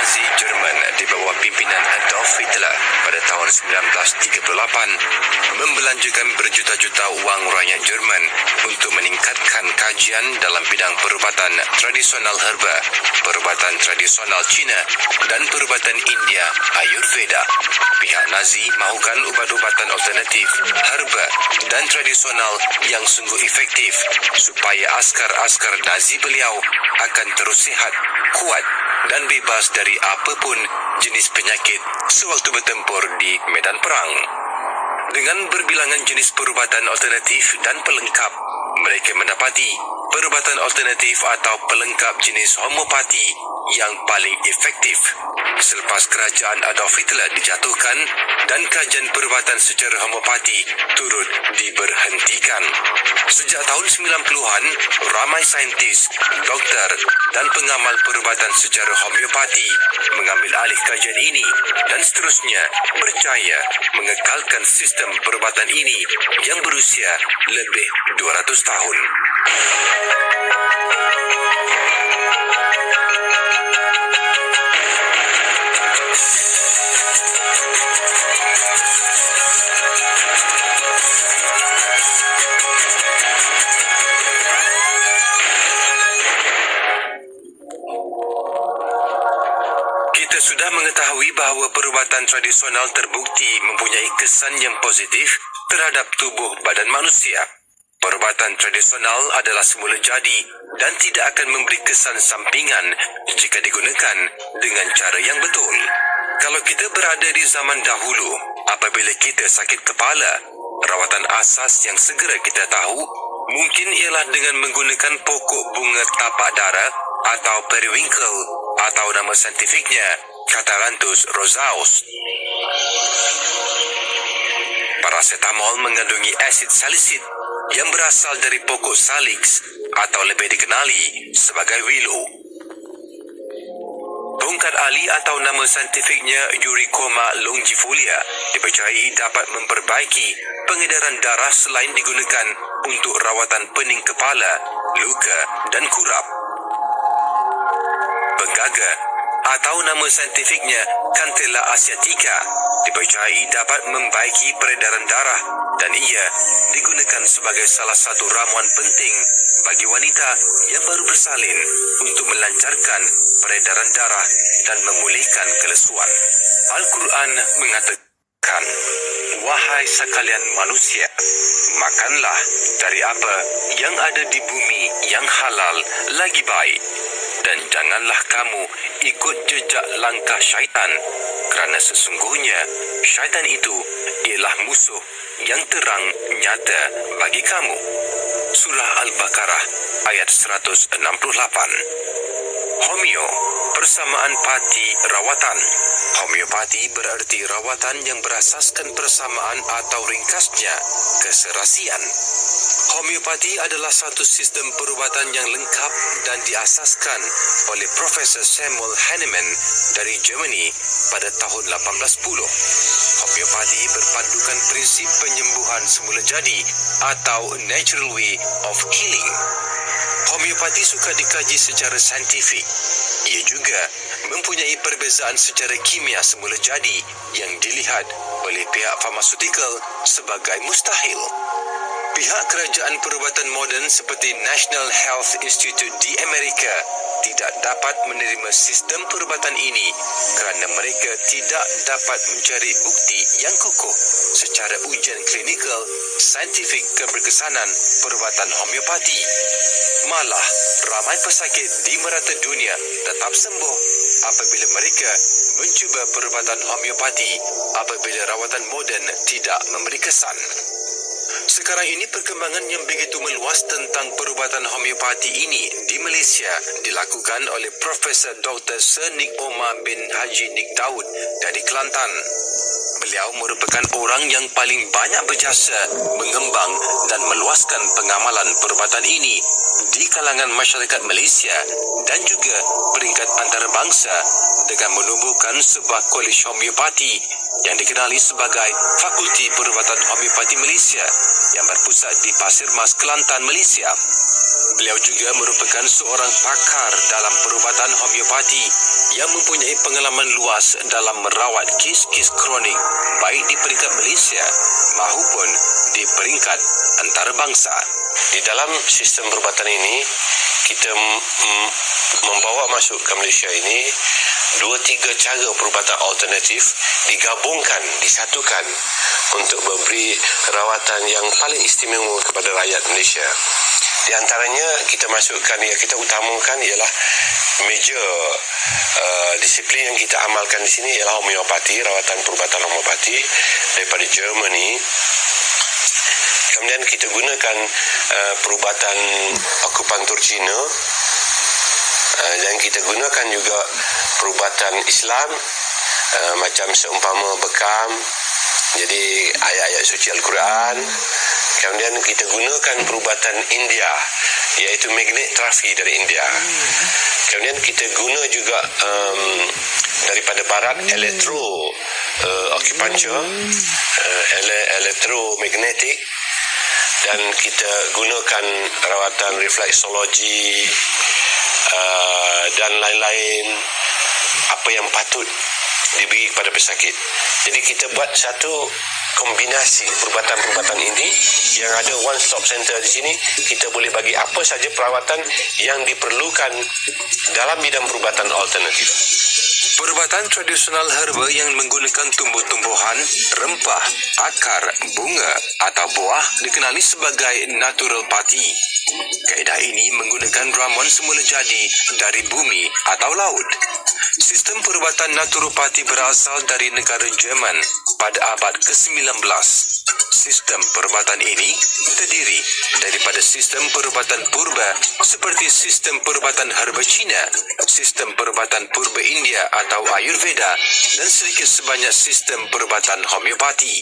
Nazi Jerman di bawah pimpinan Adolf Hitler pada tahun 1938 membelanjakan berjuta-juta wang rakyat Jerman untuk meningkatkan kajian dalam bidang perubatan tradisional herba, perubatan tradisional Cina dan perubatan India Ayurveda. Pihak Nazi mahukan ubat-ubatan alternatif, herba dan tradisional yang sungguh efektif supaya askar-askar Nazi beliau akan terus sihat, kuat dan bebas dari apapun jenis penyakit sewaktu bertempur di medan perang. Dengan berbilangan jenis perubatan alternatif dan pelengkap, mereka mendapati perubatan alternatif atau pelengkap jenis homopati yang paling efektif. Selepas kerajaan Adolf Hitler dijatuhkan dan kajian perubatan secara homopati turut diberhentikan. Sejak tahun 90-an, ramai saintis, doktor dan pengamal perubatan secara homeopati mengambil alih kajian ini dan seterusnya berjaya mengekalkan sistem perubatan ini yang berusia lebih 200 tahun. Kita sudah mengetahui bahawa perubatan tradisional terbukti mempunyai kesan yang positif terhadap tubuh badan manusia. Perubatan tradisional adalah semula jadi dan tidak akan memberi kesan sampingan jika digunakan dengan cara yang betul. Kalau kita berada di zaman dahulu, apabila kita sakit kepala, rawatan asas yang segera kita tahu mungkin ialah dengan menggunakan pokok bunga tapak dara atau periwinkle atau nama saintifiknya Catharanthus rosaeus. Paracetamol mengandungi asid salisit yang berasal dari pokok salix atau lebih dikenali sebagai willow. Tongkat ali atau nama saintifiknya Eurykoma longifolia dipercayai dapat memperbaiki pengedaran darah selain digunakan untuk rawatan pening kepala, luka dan kurap. Pegaga atau nama saintifiknya Cantella asiatica dipercayai dapat membaiki peredaran darah dan ia digunakan sebagai salah satu ramuan penting bagi wanita yang baru bersalin untuk melancarkan peredaran darah dan memulihkan kelesuan. Al-Quran mengatakan, "Wahai sekalian manusia, makanlah dari apa yang ada di bumi yang halal lagi baik, dan janganlah kamu ikut jejak langkah syaitan, kerana sesungguhnya syaitan itu ialah musuh yang terang nyata bagi kamu." Surah Al-Baqarah ayat 168. Homeo, persamaan pati rawatan. Homeopati berarti rawatan yang berasaskan persamaan atau ringkasnya keserasian. Homeopati adalah satu sistem perubatan yang lengkap dan diasaskan oleh Profesor Samuel Hahnemann dari Germany pada tahun 1810. Homeopati berpandukan prinsip penyembuhan semula jadi atau natural way of healing. Homeopati suka dikaji secara saintifik. Ia juga mempunyai perbezaan secara kimia semula jadi yang dilihat oleh pihak farmaseutical sebagai mustahil. Pihak kerajaan perubatan moden seperti National Health Institute di Amerika tidak dapat menerima sistem perubatan ini kerana mereka tidak dapat mencari bukti yang kukuh secara ujian klinikal saintifik keberkesanan perubatan homeopati. Malah, ramai pesakit di merata dunia tetap sembuh apabila mereka mencuba perubatan homeopati apabila rawatan moden tidak memberi kesan. Sekarang ini perkembangan yang begitu meluas tentang perubatan homeopati ini di Malaysia dilakukan oleh Profesor Dr. Sir Nik Omar bin Haji Nik Daud dari Kelantan. Beliau merupakan orang yang paling banyak berjasa mengembang dan meluaskan pengamalan perubatan ini di kalangan masyarakat Malaysia dan juga peringkat antarabangsa dengan menubuhkan sebuah kolej homeopati yang dikenali sebagai Fakulti Perubatan Homeopati Malaysia yang berpusat di Pasir Mas, Kelantan, Malaysia. Beliau juga merupakan seorang pakar dalam perubatan homeopati yang mempunyai pengalaman luas dalam merawat kes-kes kronik baik di peringkat Malaysia maupun di peringkat antarabangsa. Di dalam sistem perubatan ini, kita membawa masuk ke Malaysia ini 2-3 cara perubatan alternatif digabungkan, disatukan untuk memberi rawatan yang paling istimewa kepada rakyat Malaysia. Di antaranya kita masukkan, kita utamakan ialah major disiplin yang kita amalkan di sini ialah homeopati, rawatan perubatan homeopati daripada Germany. Kemudian kita gunakan perubatan akupuntur Cina, dan kita gunakan juga perubatan Islam, macam seumpama bekam, jadi ayat-ayat suci Al-Quran. Kemudian kita gunakan perubatan India, iaitu magnet terapi dari India. Kemudian kita guna juga daripada barat acupuncture, elektromagnetik, dan kita gunakan rawatan refleksologi dan lain-lain apa yang patut diberi kepada pesakit. Jadi kita buat satu kombinasi perubatan-perubatan ini yang ada one stop center di sini. Kita boleh bagi apa saja perawatan yang diperlukan dalam bidang perubatan alternatif. Perubatan tradisional herba yang menggunakan tumbuh-tumbuhan, rempah, akar, bunga atau buah dikenali sebagai naturopati. Kaedah ini menggunakan ramuan semula jadi dari bumi atau laut. Sistem perubatan naturopati berasal dari negara Jerman pada abad ke-19. Sistem perubatan ini terdiri daripada sistem perubatan purba seperti sistem perubatan herba Cina, sistem perubatan purba India atau Ayurveda, dan sedikit sebanyak sistem perubatan homeopati.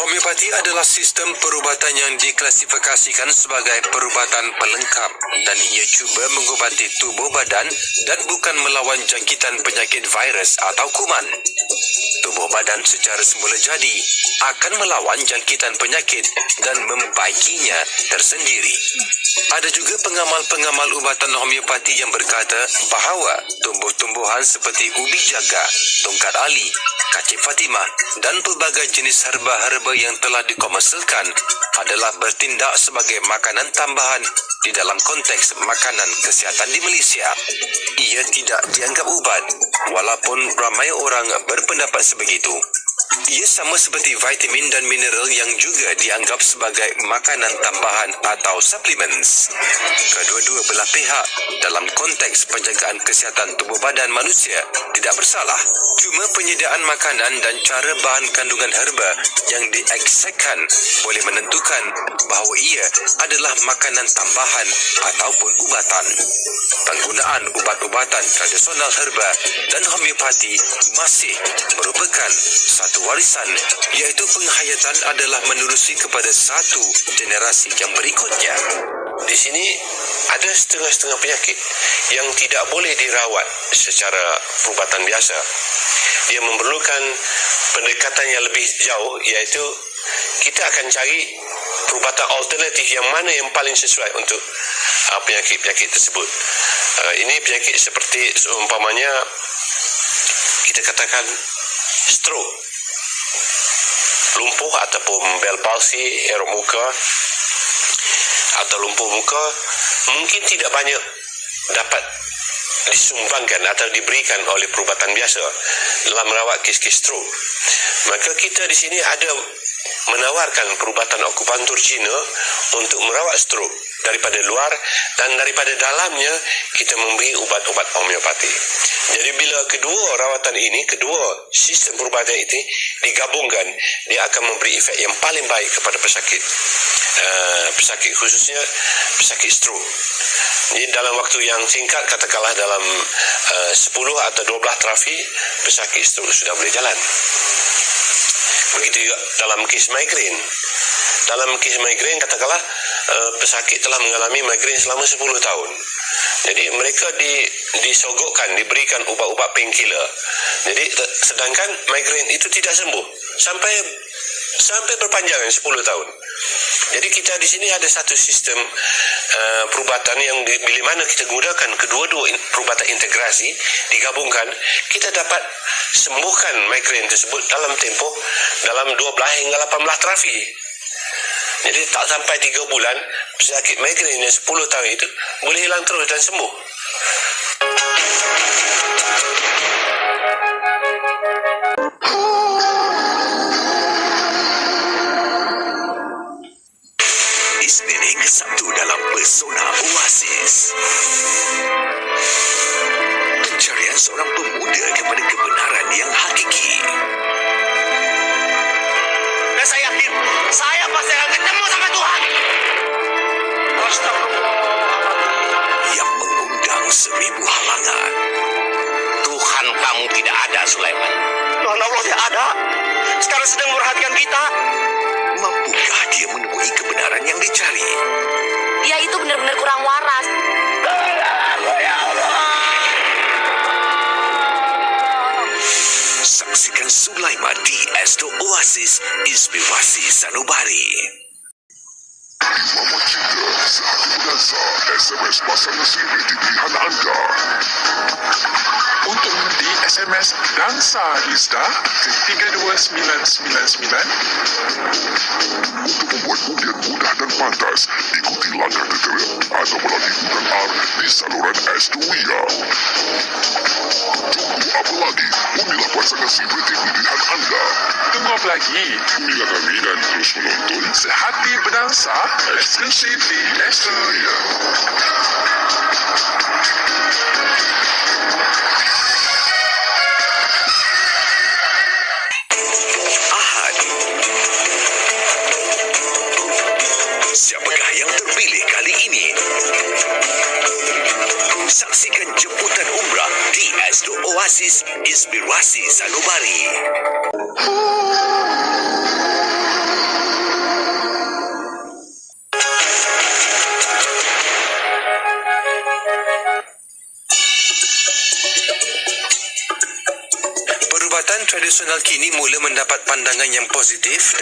Homeopati adalah sistem perubatan yang diklasifikasikan sebagai perubatan pelengkap dan ia cuba mengubati tubuh badan dan bukan melawan jangkitan penyakit virus atau kuman. Tubuh badan secara semula jadi akan melawan jangkitan penyakit dan membaikinya tersendiri. Ada juga pengamal-pengamal ubatan homeopati yang berkata bahawa tumbuh-tumbuhan seperti ubi jaga, tongkat ali, kacip Fatimah dan pelbagai jenis herba-herba yang telah dikomersilkan adalah bertindak sebagai makanan tambahan di dalam konteks makanan kesihatan di Malaysia. Ia tidak dianggap ubat, walaupun ramai orang berpendapat sebegitu. Ia sama seperti vitamin dan mineral yang juga dianggap sebagai makanan tambahan atau supplements. Kedua-dua belah pihak dalam konteks penjagaan kesihatan tubuh badan manusia tidak bersalah. Cuma penyediaan makanan dan cara bahan kandungan herba yang dieksekkan boleh menentukan bahawa ia adalah makanan tambahan ataupun ubatan. Penggunaan ubat-ubatan tradisional herba dan homeopati masih merupakan satu warisan, iaitu penghayatan adalah menerusi kepada satu generasi yang berikutnya. Di sini ada setengah-setengah penyakit yang tidak boleh dirawat secara perubatan biasa. Dia memerlukan pendekatan yang lebih jauh, iaitu kita akan cari perubatan alternatif yang mana yang paling sesuai untuk penyakit-penyakit tersebut. Ini penyakit seperti seumpamanya kita katakan stroke, lumpuh ataupun bell palsy, erok muka atau lumpuh muka mungkin tidak banyak dapat disumbangkan atau diberikan oleh perubatan biasa dalam merawat kes-kes stroke. Maka kita di sini ada menawarkan perubatan akupuntur Cina untuk merawat stroke daripada luar, dan daripada dalamnya kita memberi ubat-ubat homeopati. Jadi bila kedua rawatan ini, kedua sistem perubatan itu digabungkan, dia akan memberi efek yang paling baik kepada pesakit, pesakit khususnya pesakit stroke. Jadi dalam waktu yang singkat, katakanlah dalam 10 atau 12 terapi, pesakit stroke sudah boleh jalan. Begitu juga dalam kes migrain. Dalam kes migrain, katakanlah pesakit telah mengalami migrain selama 10 tahun. Jadi mereka disogokkan, diberikan ubat-ubat painkiller. Jadi sedangkan migrain itu tidak sembuh sampai berpanjangan 10 tahun. Jadi kita di sini ada satu sistem perubatan yang bila mana kita gunakan kedua-dua perubatan integrasi digabungkan, kita dapat sembuhkan migrain tersebut dalam 12 hingga 18 terapi. Jadi tak sampai 3 bulan, pesakit migrain yang 10 tahun itu boleh hilang terus dan sembuh. Isnin ke Sabtu dalam Pesona Oasis. Pencarian seorang pemuda kepada kebenaran yang hakiki. Dan saya yakin, saya pasti akan ketemu sama Tuhan. Yang mengundang 1000 halangan. Tuhan kamu tidak ada, Sulaiman. Tuhan Allah tidak ada. Sekarang sedang memperhatikan kita. Mampukah dia menemui kebenaran yang dicari? Dia itu benar-benar kurang waras. Ya Allah. Saksikan Sulaiman di Esto Oasis Inspirasi Sanubari. Mama Cinta, sehati berdasar SMS pasangan siri di pilihan anda. Untuk mengundi SMS Dansa Lista ke 32999. Untuk membuat undian mudah dan pantas, ikuti langkah tertera atau melalui bukan R di saluran S2WIA. Tunggu apa lagi? Unilah pasangan siri di pilihan anda. Tunggu apa lagi? Unilah kami dan terus menonton Sehati Berdansa eksklusif di S2WIA. Ahad. Siapakah yang terpilih kali ini? Saksikan jemputan umrah di Esto Oasis Inspirasi Sanubari. Perubatan tradisional kini mula mendapat pandangan yang positif dari